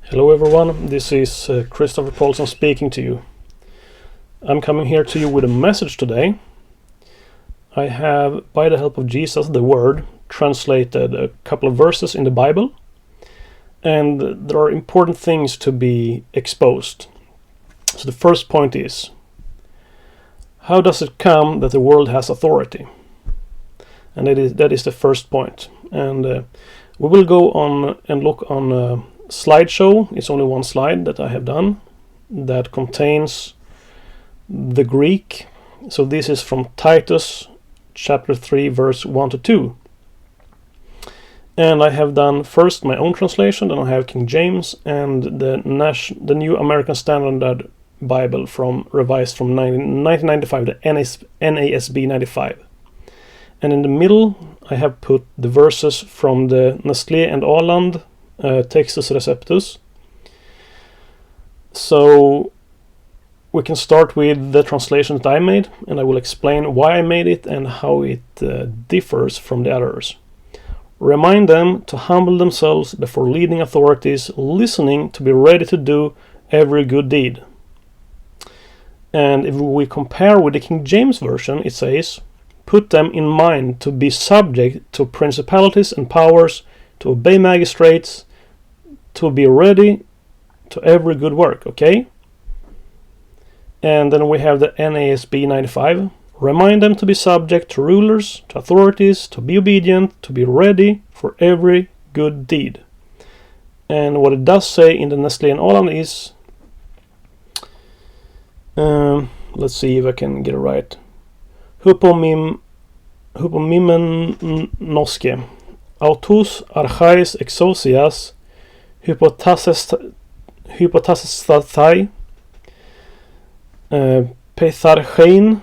Hello everyone, this is Kristoffer speaking to you. I'm coming here to you with a message today. I have, by the help of Jesus, the Word, translated a couple of verses in the Bible, and there are important things to be exposed. So the first point is, how does it come that the world has authority? And that is the first point. And we will go on and look on slideshow. It's only one slide that I have done that contains the Greek. So this is from Titus chapter 3 verse 1 to 2. And I have done first my own translation, then I have King James and the New American Standard Bible revised from 1995, the NASB 95. And in the middle I have put the verses from the Nestlé and Åland Textus Receptus. So we can start with the translation that I made, and I will explain why I made it and how it differs from the others. Remind them to humble themselves before leading authorities, listening to be ready to do every good deed. And if we compare with the King James Version, it says, put them in mind to be subject to principalities and powers, to obey magistrates, to be ready to every good work, okay? And then we have the NASB 95. Remind them to be subject to rulers, to authorities, to be obedient, to be ready for every good deed. And what it does say in the Nestlé and Åland is, let's see if I can get it right. Hypomimenoske, autos archais exousias, hypotasestrathai, petharchein,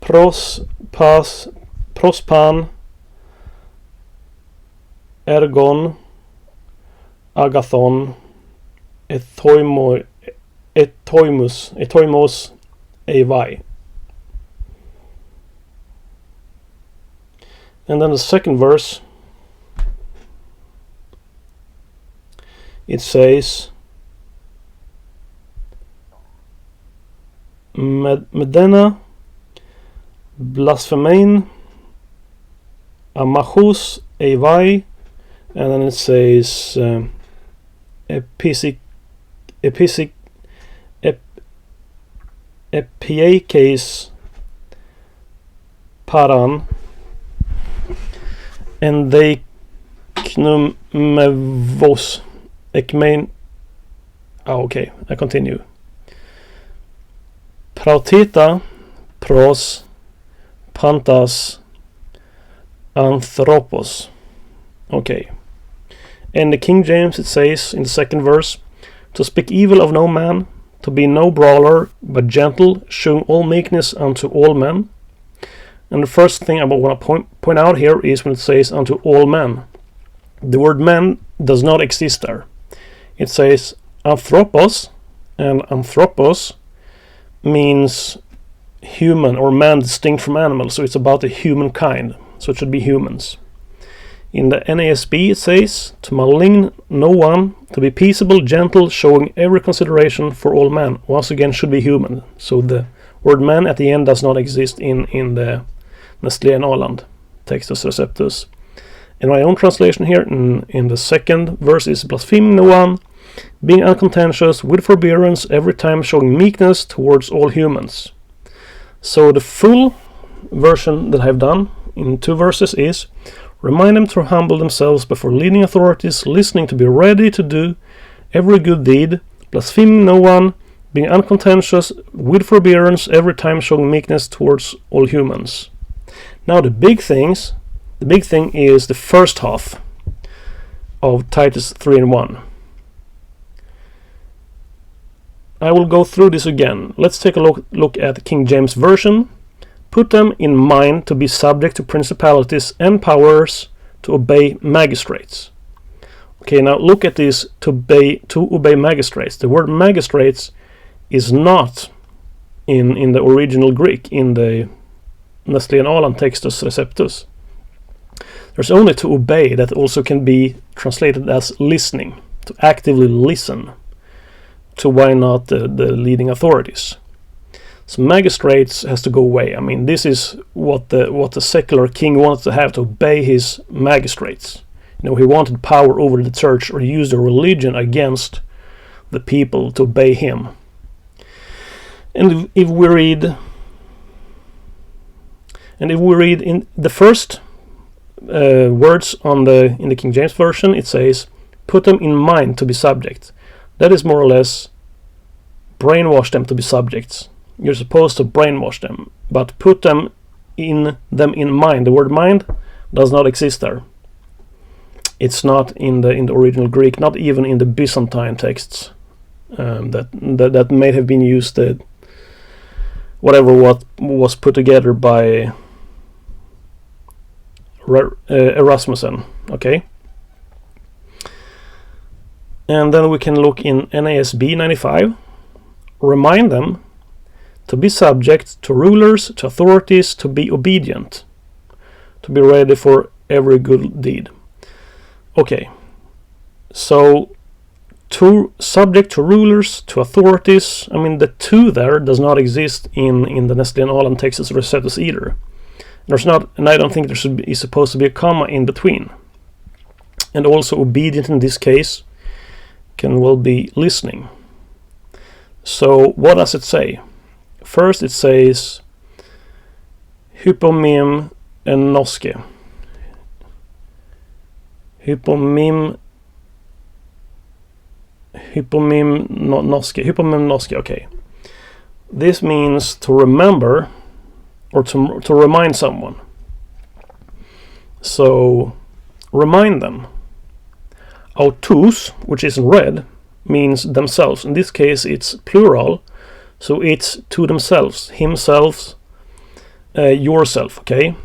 prospan, ergon, agathon, etoimos, evai. And then the second verse, it says, Medena, blaspheming, amachus, evai, and then it says, epiakes, paran, and they knumevos ekmain. Okay, I continue. Prautita, pros, pantas, anthropos. Okay. In the King James it says in the second verse, to speak evil of no man, to be no brawler, but gentle, showing all meekness unto all men. And the first thing I want to point out here is when it says unto all men. The word man does not exist there. It says anthropos, and anthropos means human or man distinct from animal, so it's about the humankind, so it should be humans. In the NASB it says to malign no one, to be peaceable, gentle, showing every consideration for all men. Once again, should be human, so the word man at the end does not exist in the Nestlé and Åland Textus Receptus. In my own translation here, in the second verse is blaspheming no one, being uncontentious, with forbearance, every time showing meekness towards all humans. So the full version that I've done in 2 verses is, remind them to humble themselves before leading authorities, listening to be ready to do every good deed, blaspheming no one, being uncontentious, with forbearance, every time showing meekness towards all humans. Now the big thing is the first half of Titus 3 and 1. I will go through this again. Let's take a look at the King James Version. Put them in mind to be subject to principalities and powers, to obey magistrates. Okay, now look at this, to obey magistrates. The word magistrates is not in the original Greek, in the Nestlé and Åland Textus Receptus. There's only to obey that also can be translated as listening. to actively listen to why not the leading authorities. So magistrates has to go away. I mean, this is what the secular king wanted to have, to obey his magistrates. You know, he wanted power over the church, or use the religion against the people to obey him. And if we read in the first words in the King James Version, it says, "Put them in mind to be subject." That is more or less brainwash them to be subjects. You're supposed to brainwash them, but put them in mind. The word mind does not exist there. It's not in the original Greek, not even in the Byzantine texts that may have been used. What was put together by Erasmussen. Okay. And then we can look in NASB 95. Remind them to be subject to rulers, to authorities, to be obedient, to be ready for every good deed. Okay, so subject to rulers, to authorities, I mean the two there does not exist in the Nestle-Aland Textus Receptus either. There's not, and I don't think there is supposed to be a comma in between. And also obedient in this case can well be listening. So what does it say? First it says hypomim en noske. Hypomim noske, okay. This means to remember, or to remind someone. So remind them. Autus, which is in red, means themselves. In this case it's plural, so it's to themselves, himself, yourself, okay?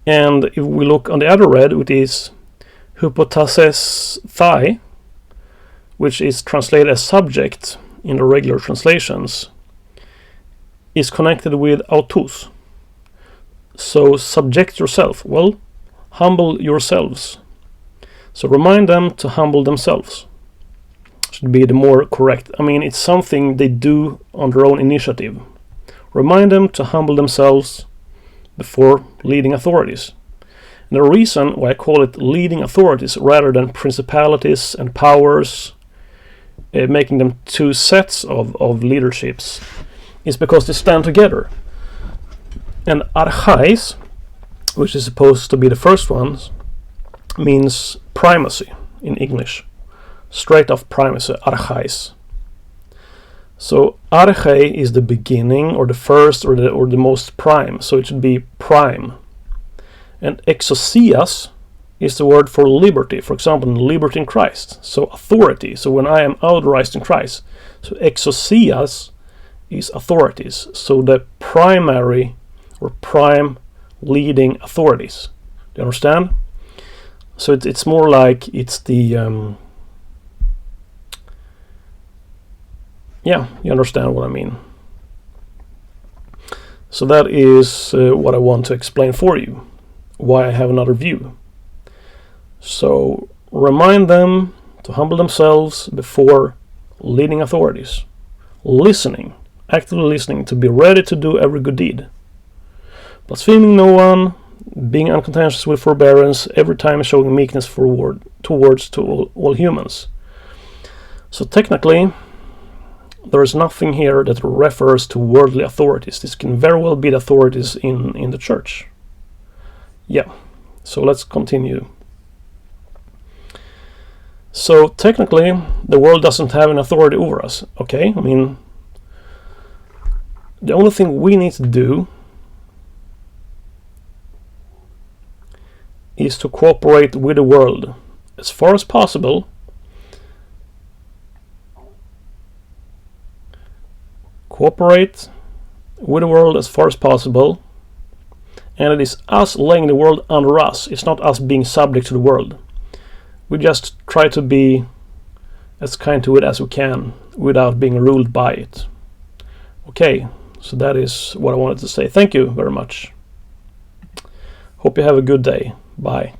And if we look on the other red, it is hypotases thai, which is translated as subject in the regular translations, is connected with autus. So subject yourself. Well, humble yourselves. So remind them to humble themselves. Should be the more correct. I mean, it's something they do on their own initiative. Remind them to humble themselves before leading authorities. And the reason why I call it leading authorities rather than principalities and powers, making them two sets of leaderships, is because they stand together. And archais, which is supposed to be the first one, means primacy in English. Straight off primacy, archais. So arche is the beginning, or the first, or the most prime. So it should be prime. And exousias is the word for liberty. For example, liberty in Christ. So authority. So when I am authorized in Christ. So exousias is authorities. So the primary or prime leading authorities. Do you understand? So it's more like it's the... yeah, you understand what I mean. So that is what I want to explain for you. Why I have another view. So remind them to humble themselves before leading authorities. Listening, actively listening, to be ready to do every good deed. Blaspheming no one, being uncontentious with forbearance, every time showing meekness towards all humans. So technically, there is nothing here that refers to worldly authorities. This can very well be the authorities in the church. Yeah, so let's continue. So technically, the world doesn't have an authority over us, okay? I mean, the only thing we need to do is to cooperate with the world as far as possible. Cooperate with the world as far as possible. And it is us laying the world under us. It's not us being subject to the world. We just try to be as kind to it as we can without being ruled by it. Okay, so that is what I wanted to say. Thank you very much. Hope you have a good day. Bye.